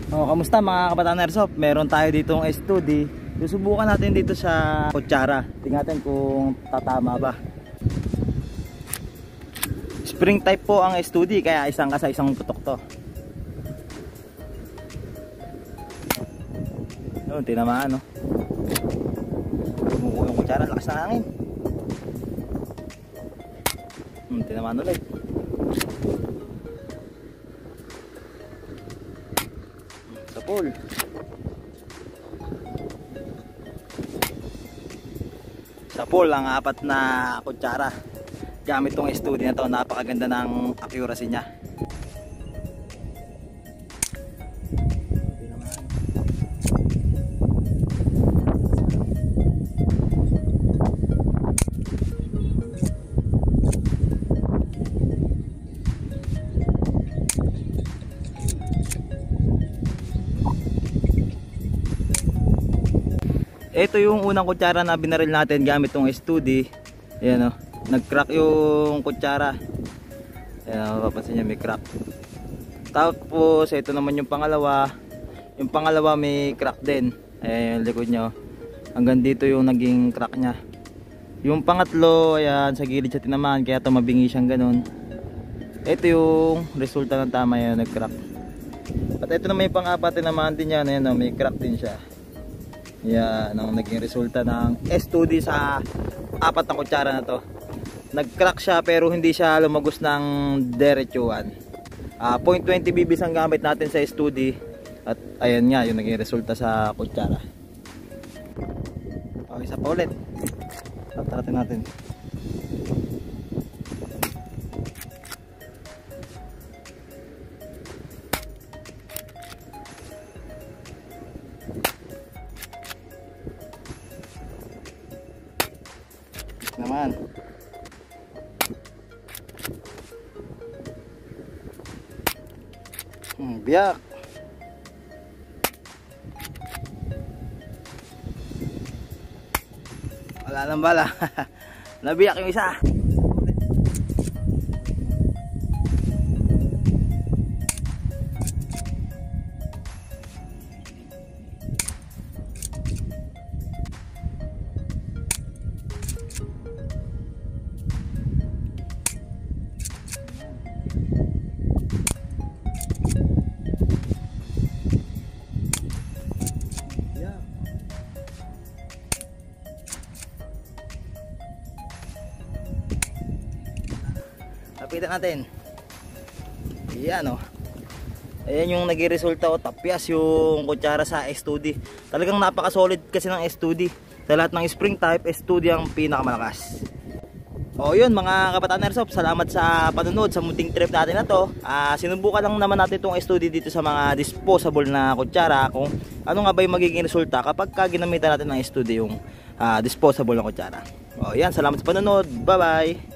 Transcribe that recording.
Oh, kamusta mga kabataan airsoft? Meron tayo ditong S2D. Susubukan natin dito sa kutsara. Tingnan natin kung tatama ba. Spring type po ang S2D, kaya isang ka sa isang putok to. Yun, tinamaan no. Bumuko yung kutsara, lakas ng hangin. Tinamaan ulit. Sa pool. Sa pool ang apat na kutsara. Gamit tong S2D na to, napakaganda ng accuracy niya. Ito yung unang kutsara na binaril natin gamit tong S2D. Ayan o, nag-crack yung kutsara. Ayan o, mapapansin nyo may crack. Tapos ito naman yung pangalawa. Yung pangalawa may crack din. Ayan yung likod nyo. Hanggang dito yung naging crack nya. Yung pangatlo, ayan, sa gilid siya tinamaan, kaya tumabingi siyang ganun. Ito yung resulta ng tama, yan, nag-crack. At ito naman yung pang-apat, tinamaan din yan. Ayan o, may crack din siya. Yan ang naging resulta ng S2D sa apat na kutsara na to. Nag-crack siya pero hindi siya lumagos ng diretsuhan. 0.20 bbs ang gamit natin sa S2D. At ayan nga yung naging resulta sa kutsara. Okay, isa pa ulit. Tatratin natin. Naman biyak. Wala nang bala. Nabiyak yung isa. Lapitan natin. Ayan o. Ayan yung naging resulta o, tapyas yung kutsara sa S2D. Talagang napaka-solid kasi ng S2D. Sa lahat ng spring type, S2D ang pinakamalakas. O yun mga kabataan airsoft, salamat sa panonood sa munting trip natin na to. Sinubukan lang naman natin itong S2D dito sa mga disposable na kutsara. Kung ano nga ba yung magiging resulta kapag ginamitan natin ng S2D yung disposable na kutsara. O yan, salamat sa panonood. Bye bye.